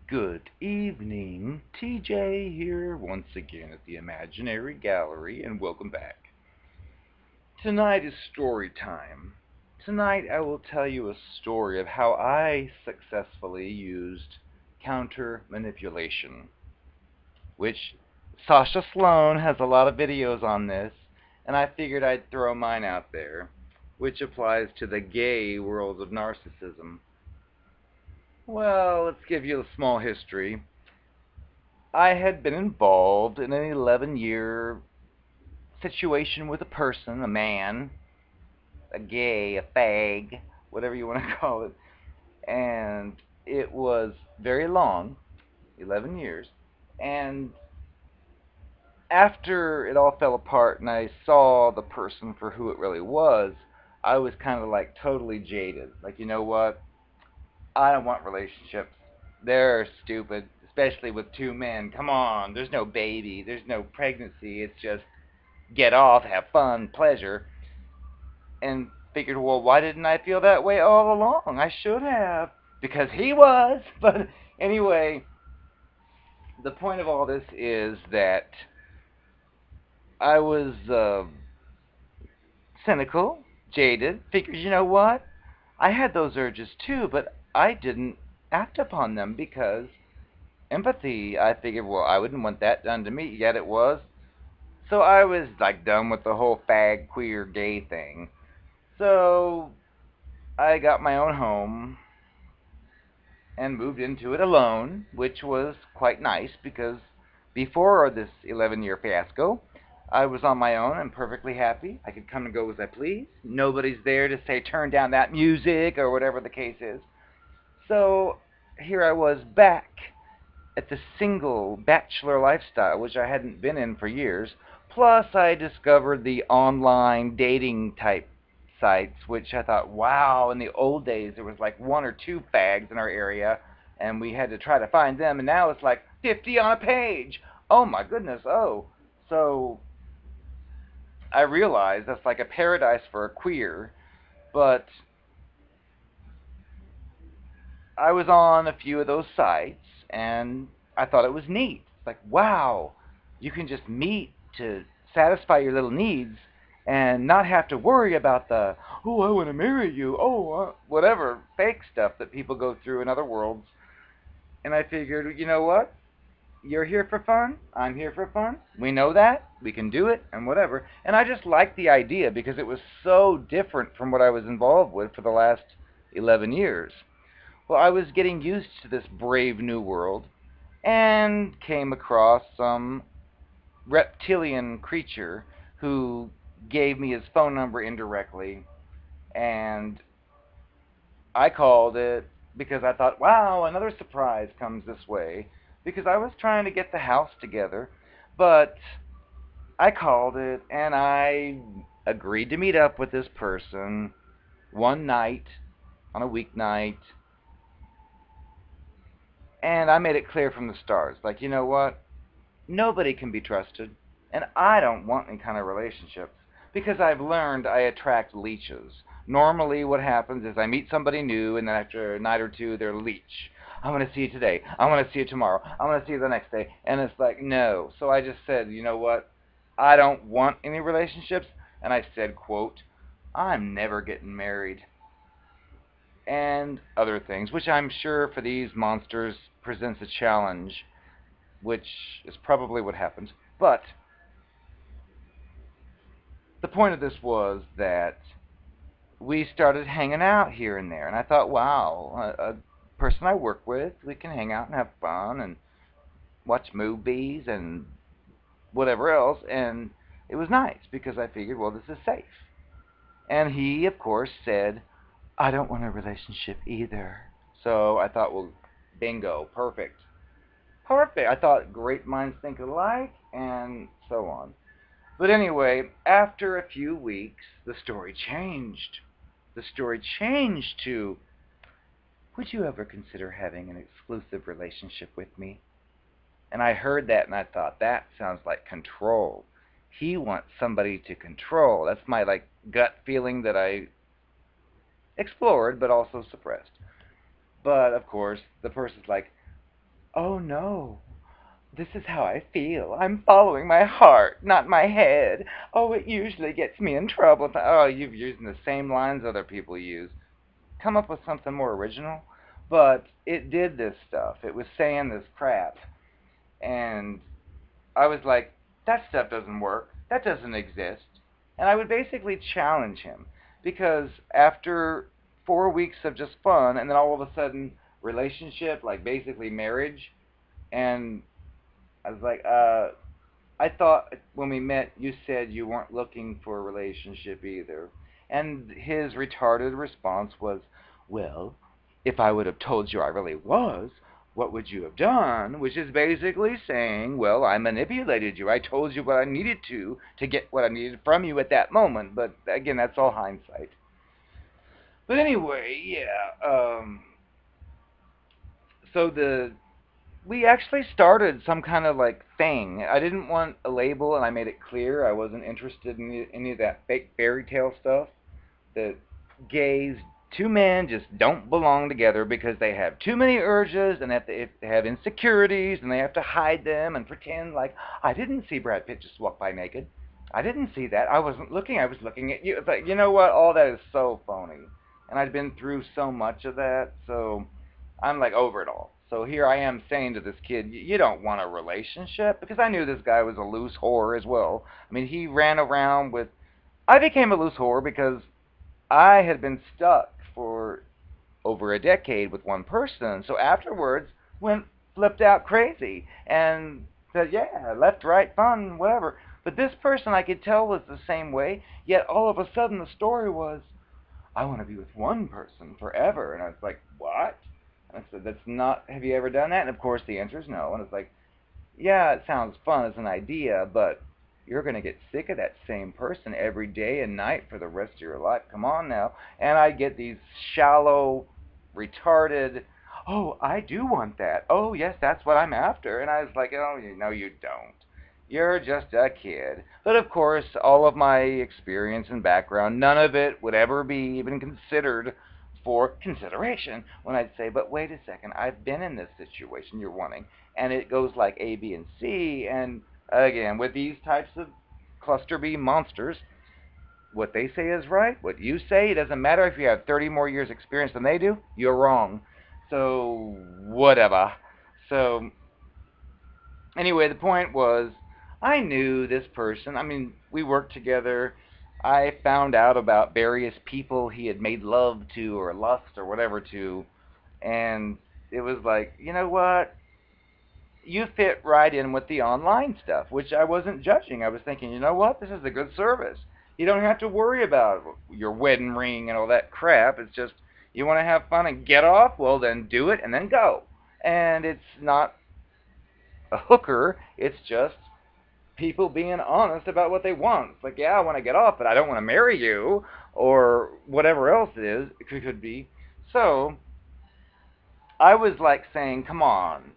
Good evening, TJ here once again at the Imaginary Gallery, and welcome back. Tonight is story time. Tonight I will tell you a story of how I successfully used counter manipulation, which Sasha Sloan has a lot of videos on this, and I figured I'd throw mine out there, which applies to the gay world of narcissism. Well, let's give you a small history. I had been involved in an 11-year situation with a person, a man, a gay, a fag, whatever you want to call it. And it was very long, 11 years. And after it all fell apart and I saw the person for who it really was, I was kind of like totally jaded. Like, you know what? I don't want relationships. They're stupid, especially with two men. Come on, there's no baby, there's no pregnancy. It's just get off, have fun, pleasure. And figured, well, why didn't I feel that way all along? I should have, because he was. But anyway, the point of all this is that I was cynical, jaded, figured, you know what? I had those urges too, but I didn't act upon them because empathy. I figured, well, I wouldn't want that done to me, yet it was. So I was like done with the whole fag, queer, gay thing. So I got my own home and moved into it alone, which was quite nice because before this 11-year fiasco, I was on my own and perfectly happy. I could come and go as I please. Nobody's there to say turn down that music or whatever the case is. So here I was back at the single bachelor lifestyle, which I hadn't been in for years. Plus, I discovered the online dating type sites, which I thought, wow, in the old days there was like one or two fags in our area, and we had to try to find them, and now it's like 50 on a page. Oh my goodness, oh. So I realized that's like a paradise for a queer, but I was on a few of those sites, and I thought it was neat. It's like, wow, you can just meet to satisfy your little needs and not have to worry about the, oh, I want to marry you, oh, whatever fake stuff that people go through in other worlds. And I figured, you know what? You're here for fun. I'm here for fun. We know that. We can do it and whatever. And I just liked the idea because it was so different from what I was involved with for the last 11 years. Well, I was getting used to this brave new world and came across some reptilian creature who gave me his phone number indirectly, and I called it because I thought, wow, another surprise comes this way, because I was trying to get the house together, but I called it and I agreed to meet up with this person one night on a weeknight. And I made it clear from the start, like, you know what? Nobody can be trusted, and I don't want any kind of relationships because I've learned I attract leeches. Normally, what happens is I meet somebody new, and then after a night or two, they're a leech. I want to see you today. I want to see you tomorrow. I want to see you the next day. And it's like, no. So I just said, you know what? I don't want any relationships. And I said, quote, I'm never getting married. And other things, which I'm sure for these monsters presents a challenge, which is probably what happened. But the point of this was that we started hanging out here and there, and I thought, wow, a person I work with, we can hang out and have fun and watch movies and whatever else, and it was nice because I figured, well, this is safe. And he, of course, said, I don't want a relationship either. So I thought, well, bingo, perfect. Perfect. I thought great minds think alike, and so on. But anyway, after a few weeks, the story changed. the story changed to, would you ever consider having an exclusive relationship with me? And I heard that and I thought, that sounds like control. He wants somebody to control. That's my like gut feeling that I explored but also suppressed. But of course, the person's like, oh no, this is how I feel. I'm following my heart, not my head. Oh, it usually gets me in trouble. Oh, you're using the same lines other people use. Come up with something more original. But it did this stuff. It was saying this crap. And I was like, that stuff doesn't work. That doesn't exist. And I would basically challenge him. Because after 4 weeks of just fun, and then all of a sudden, relationship, like basically marriage, and I was like, I thought when we met, you said you weren't looking for a relationship either. And his retarded response was, well, if I would have told you I really was, what would you have done? Which is basically saying, well, I manipulated you. I told you what I needed to get what I needed from you at that moment. But again, that's all hindsight. But anyway, yeah. So we actually started some kind of like thing. I didn't want a label, and I made it clear I wasn't interested in any of that fake fairy tale stuff. That gays, two men, just don't belong together because they have too many urges and if they have insecurities and they have to hide them and pretend like I didn't see Brad Pitt just walk by naked. I didn't see that. I wasn't looking. I was looking at you. It's like, you know what? All that is so phony. And I'd been through so much of that, so I'm like over it all. So here I am saying to this kid, you don't want a relationship, because I knew this guy was a loose whore as well. I mean, he ran around with. I became a loose whore because I had been stuck for over a decade with one person. So afterwards, went flipped out crazy and said, yeah, left, right, fun, whatever. But this person I could tell was the same way. Yet all of a sudden the story was, I want to be with one person forever. And I was like, what? And I said, that's not, have you ever done that? And of course the answer is no. And it's like, yeah, it sounds fun as an idea, but you're going to get sick of that same person every day and night for the rest of your life. Come on now. And I get these shallow, retarded, oh, I do want that. Oh, yes, that's what I'm after. And I was like, oh, no, you don't. You're just a kid. But of course, all of my experience and background, none of it would ever be even considered for consideration when I'd say, but wait a second, I've been in this situation you're wanting. And it goes like A, B, and C. And again, with these types of cluster B monsters, what they say is right. What you say, it doesn't matter if you have 30 more years experience than they do, you're wrong. So, whatever. So, anyway, the point was, I knew this person. I mean, we worked together. I found out about various people he had made love to or lust or whatever to. And it was like, you know what? You fit right in with the online stuff, which I wasn't judging. I was thinking, you know what? This is a good service. You don't have to worry about your wedding ring and all that crap. It's just, you want to have fun and get off? Well, then do it and then go. And it's not a hooker. It's just people being honest about what they want. It's like, yeah, I want to get off, but I don't want to marry you, or whatever else it is. It could be. So I was like saying, come on,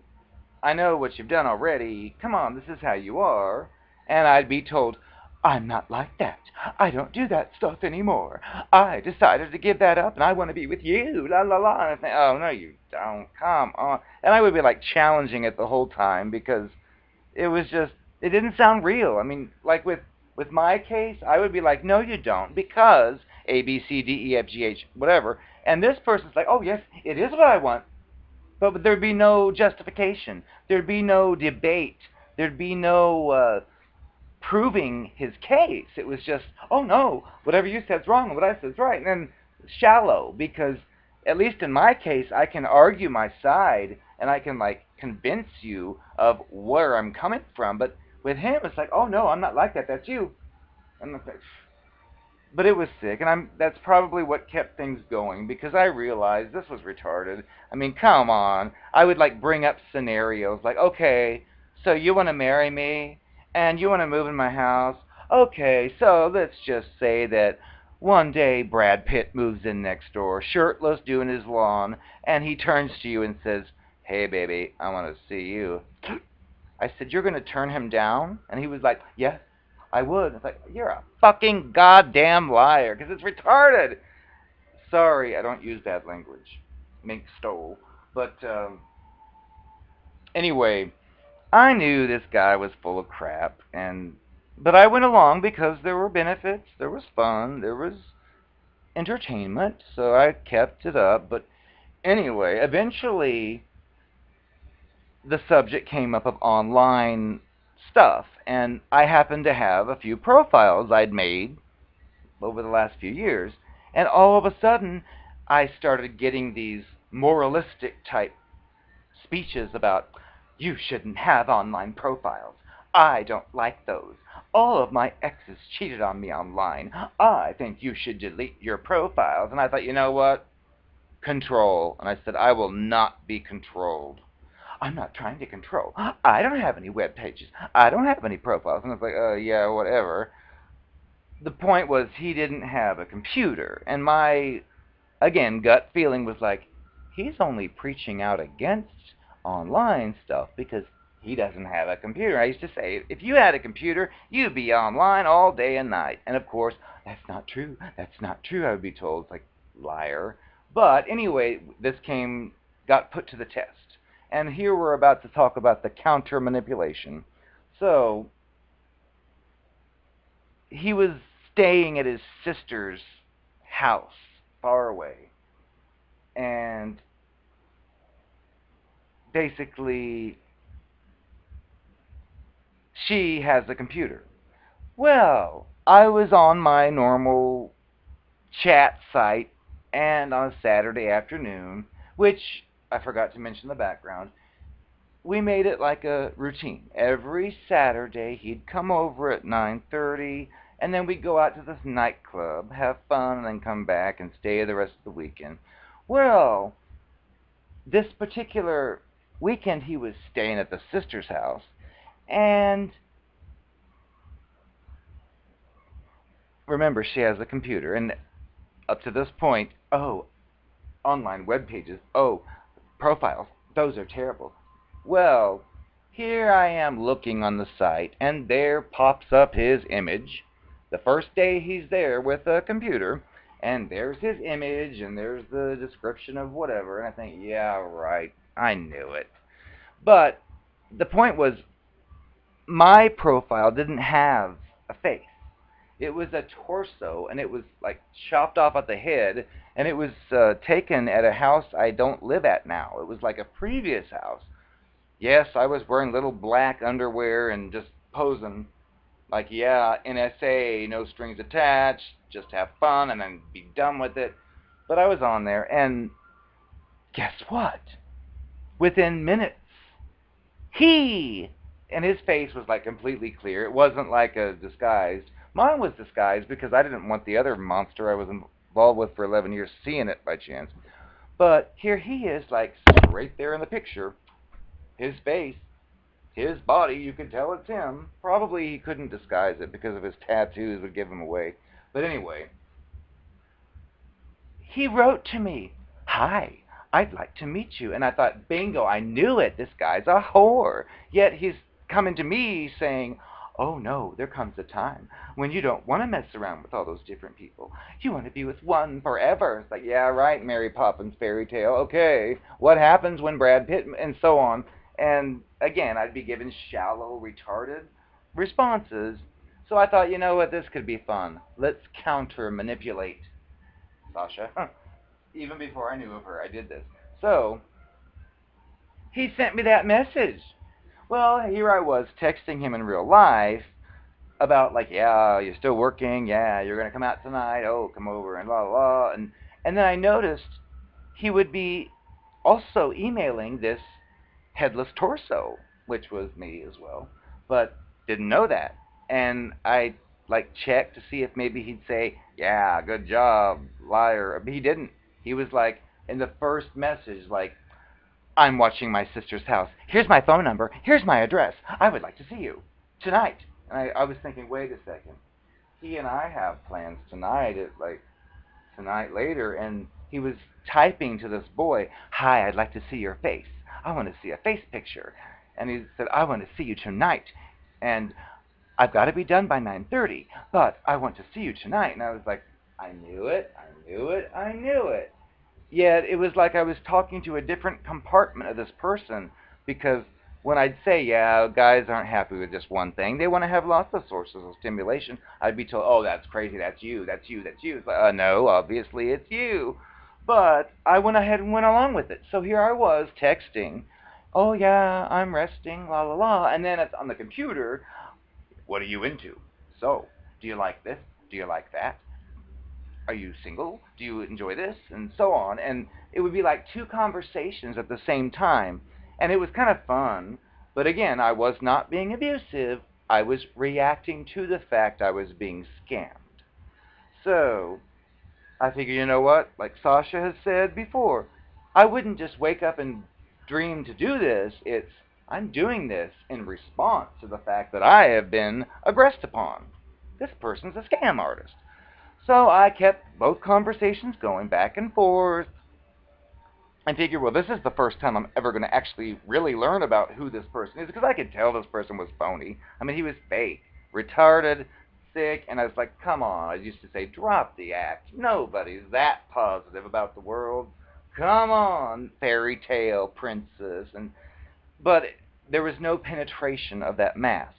I know what you've done already. Come on, this is how you are. And I'd be told, I'm not like that. I don't do that stuff anymore. I decided to give that up and I want to be with you. La la la. And I think, oh, no, you don't. Come on. And I would be like challenging it the whole time because it was just, it didn't sound real. I mean, like with my case, I would be like, no, you don't, because A, B, C, D, E, F, G, H, whatever. And this person's like, oh, yes, it is what I want. But there'd be no justification. There'd be no debate. There'd be no proving his case. It was just, oh no, whatever you said's wrong and what I said's right. And then shallow, because at least in my case, I can argue my side and I can like convince you of where I'm coming from. But with him, it's like, oh no, I'm not like that. That's you. And it's like, but it was sick, and that's probably what kept things going, because I realized this was retarded. I mean, come on. I would like bring up scenarios like, okay, so you want to marry me and you want to move in my house. Okay, so let's just say that One day, Brad Pitt moves in next door, shirtless, doing his lawn, and he turns to you and says, "Hey, baby, I want to see you." I said, "You're going to turn him down?" And he was like, "Yes, I would." I was like, "You're a fucking goddamn liar, because it's retarded." Sorry, I don't use bad language. Mink stole. But anyway, I knew this guy was full of crap, but I went along because there were benefits, there was fun, there was entertainment, so I kept it up. But anyway, eventually the subject came up of online stuff, and I happened to have a few profiles I'd made over the last few years, and all of a sudden I started getting these moralistic type speeches about, "You shouldn't have online profiles. I don't like those. All of my exes cheated on me online. I think you should delete your profiles." And I thought, you know what? Control. And I said, I will not be controlled. I'm not trying to control. I don't have any web pages. I don't have any profiles. And I was like, yeah, whatever. The point was he didn't have a computer. And my, again, gut feeling was like, he's only preaching out against online stuff because he doesn't have a computer. I used to say, if you had a computer, you'd be online all day and night. And of course, that's not true. That's not true, I would be told. It's like, liar. But anyway, got put to the test. And here we're about to talk about the counter manipulation. So, he was staying at his sister's house, far away. And basically, she has a computer. Well, I was on my normal chat site, and on a Saturday afternoon, which I forgot to mention the background, we made it like a routine. Every Saturday, he'd come over at 9:30, and then we'd go out to this nightclub, have fun, and then come back and stay the rest of the weekend. Well, this particular weekend, he was staying at the sister's house, and remember, she has a computer, and up to this point, oh, online web pages, oh, profiles, those are terrible. Well, here I am looking on the site, and there pops up his image. The first day he's there with a computer, and there's his image, and there's the description of whatever, and I think, yeah, right, I knew it. But the point was, my profile didn't have a face. It was a torso, and it was like chopped off at the head, and it was taken at a house I don't live at now. It was like a previous house. Yes, I was wearing little black underwear and just posing like, yeah, NSA, no strings attached, just have fun and then be done with it. But I was on there, and guess what? Within minutes, he and his face was like completely clear. It wasn't like a disguised. Mine was disguised because I didn't want the other monster I was involved with for 11 years seeing it by chance. But here he is, like right there in the picture. His face, his body, you can tell it's him. Probably he couldn't disguise it because of his tattoos would give him away. But anyway, he wrote to me, "Hi, I'd like to meet you." And I thought, bingo, I knew it. This guy's a whore. Yet he's coming to me saying, "Oh no, there comes a time when you don't want to mess around with all those different people. You want to be with one forever." It's like, yeah, right, Mary Poppins fairy tale. Okay, what happens when Brad Pitt, and so on. And again, I'd be given shallow, retarded responses. So I thought, you know what, this could be fun. Let's counter manipulate Sasha. Even before I knew of her, I did this. So, he sent me that message. Well, here I was texting him in real life about, like, yeah, you're still working, yeah, you're going to come out tonight, oh, come over, and blah, blah, blah. And then I noticed he would be also emailing this headless torso, which was me as well, but didn't know that. And I like checked to see if maybe he'd say, "Yeah, good job, liar." But he didn't. He was like in the first message, like, "I'm watching my sister's house. Here's my phone number. Here's my address. I would like to see you tonight." And I was thinking, wait a second. he and I have plans tonight at like tonight later, and he was typing to this boy, "Hi, I'd like to see your face. I want to see a face picture." And he said, "I want to see you tonight, and I've got to be done by 9:30, but I want to see you tonight." And I was like, I knew it, I knew it, I knew it. Yet it was like I was talking to a different compartment of this person, because when I'd say, yeah, guys aren't happy with just one thing, they want to have lots of sources of stimulation, I'd be told, oh, that's crazy, that's you, that's you, that's you. It's like, no, obviously it's you. But I went ahead and went along with it. So here I was texting, oh, yeah, I'm resting, la la la. And then on the computer, what are you into? So, do you like this? Do you like that? Are you single? Do you enjoy this? And so on. And it would be like two conversations at the same time. And it was kind of fun. But again, I was not being abusive. I was reacting to the fact I was being scammed. So I figure, you know what? Like Sasha has said before, I wouldn't just wake up and dream to do this. I'm doing this in response to the fact that I have been aggressed upon. This person's a scam artist. So I kept both conversations going back and forth. I figured, well, this is the first time I'm ever going to actually really learn about who this person is, because I could tell this person was phony. I mean, he was fake, retarded, sick, and I was like, come on. I used to say, drop the act. Nobody's that positive about the world. Come on, fairy tale princess. But there was no penetration of that mask.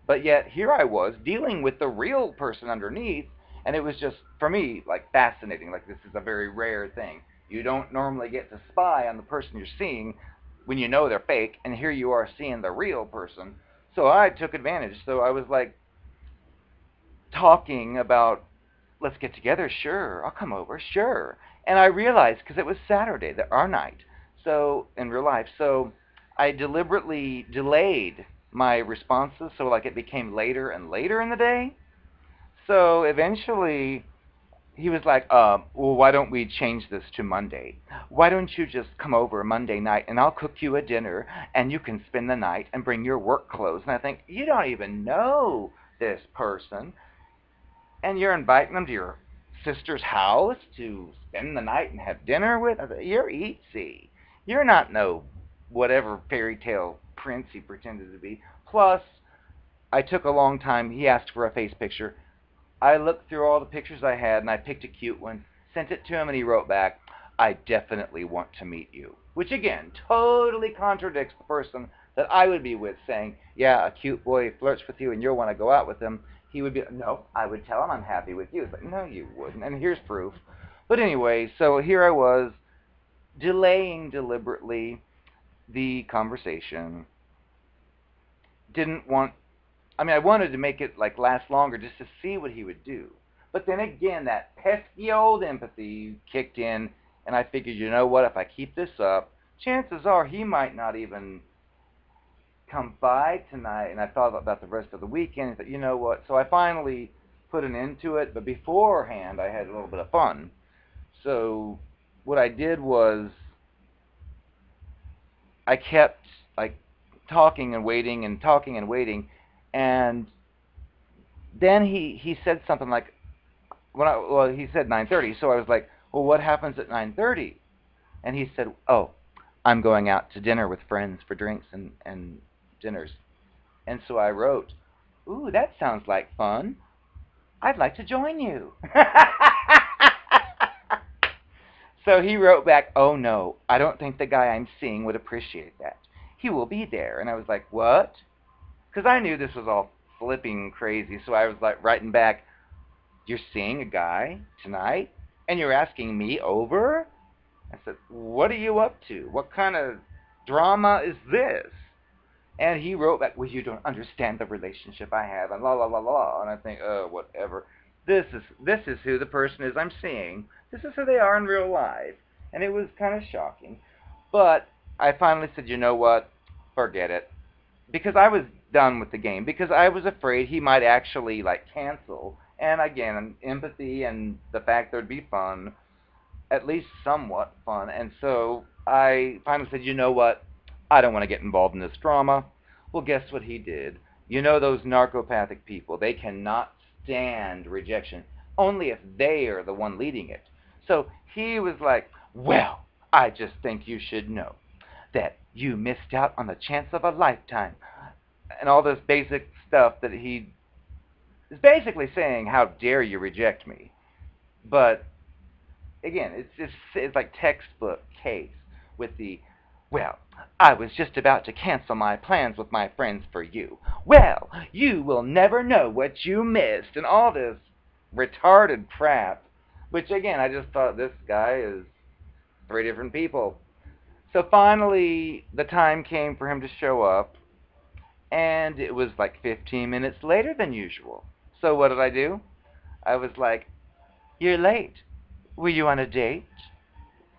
But yet here I was dealing with the real person underneath, and it was just, for me, like fascinating. Like, this is a very rare thing. You don't normally get to spy on the person you're seeing when you know they're fake, and here you are seeing the real person. So I took advantage. So I was like talking about, let's get together, sure, I'll come over, sure. And I realized, because it was Saturday, our night, so in real life, so I deliberately delayed my responses, so like it became later and later in the day. So eventually he was like, well, why don't we change this to Monday? Why don't you just come over Monday night and I'll cook you a dinner and you can spend the night and bring your work clothes? And I think, you don't even know this person, and you're inviting them to your sister's house to spend the night and have dinner with? I thought, you're easy. You're not no whatever fairy tale prince he pretended to be. Plus, I took a long time. He asked for a face picture. I looked through all the pictures I had, and I picked a cute one, sent it to him, and he wrote back, I definitely want to meet you. Which, again, totally contradicts the person that I would be with, saying, yeah, a cute boy flirts with you and you'll want to go out with him. He would be, no, I would tell him I'm happy with you. But no, you wouldn't. And here's proof. But anyway, so here I was, delaying deliberately the conversation. Didn't want, I mean, I wanted to make it like last longer just to see what he would do. But then again, that pesky old empathy kicked in, and I figured, you know what, if I keep this up, chances are he might not even come by tonight. And I thought about the rest of the weekend and thought, you know what, so I finally put an end to it. But beforehand, I had a little bit of fun. So what I did was I kept like talking and waiting and talking and waiting, and then he said something like, he said 9:30, so I was like, well, what happens at 9:30? And he said, oh, I'm going out to dinner with friends for drinks and dinners. And so I wrote, ooh, that sounds like fun. I'd like to join you. So he wrote back, oh no, I don't think the guy I'm seeing would appreciate that. He will be there. And I was like, what? Because I knew this was all flipping crazy, so I was like writing back, you're seeing a guy tonight and you're asking me over? I said, what are you up to? What kind of drama is this? And he wrote back, well, you don't understand the relationship I have, and la la la la. And I think, oh, whatever. This is who the person is I'm seeing. This is who they are in real life. And it was kind of shocking. But I finally said, you know what? Forget it. Because I was done with the game. Because I was afraid he might actually, like, cancel. And again, empathy and the fact there'd be fun, at least somewhat fun. And so I finally said, you know what? I don't want to get involved in this drama. Well, guess what he did? You know those narcopathic people, they cannot stand rejection, only if they are the one leading it. So he was like, well, I just think you should know that you missed out on the chance of a lifetime. And all this basic stuff that he is basically saying, how dare you reject me? But again, it's like textbook case with the, well, I was just about to cancel my plans with my friends for you. Well, you will never know what you missed, and all this retarded crap. Which again, I just thought this guy is three different people. So finally, the time came for him to show up, and it was like 15 minutes later than usual. So what did I do? I was like, you're late. Were you on a date?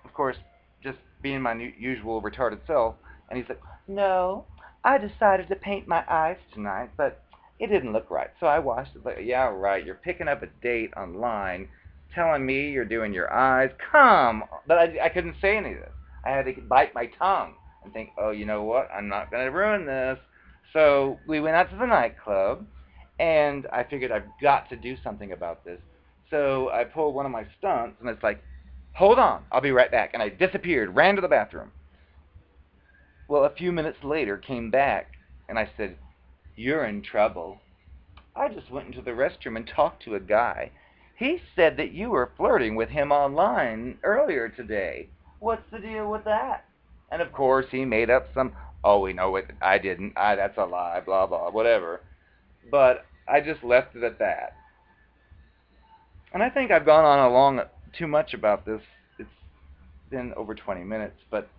Of course, just being my usual retarded self. And he's like, no, I decided to paint my eyes tonight, but it didn't look right, so I washed it. Like, yeah, right, you're picking up a date online, telling me you're doing your eyes. Come! But I couldn't say any of this. I had to bite my tongue and think, oh, you know what? I'm not going to ruin this. So we went out to the nightclub, and I figured I've got to do something about this. So I pulled one of my stunts, and it's like, hold on, I'll be right back. And I disappeared, ran to the bathroom. Well, a few minutes later, came back, and I said, you're in trouble. I just went into the restroom and talked to a guy. He said that you were flirting with him online earlier today. What's the deal with that? And of course, he made up some, oh, we know it, I didn't, that's a lie, blah, blah, whatever. But I just left it at that. And I think I've gone on along too much about this. It's been over 20 minutes, but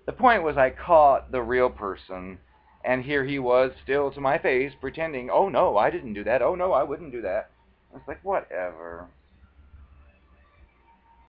the point was I caught the real person, and here he was still to my face pretending, oh no, I didn't do that, oh no, I wouldn't do that. I was like, whatever.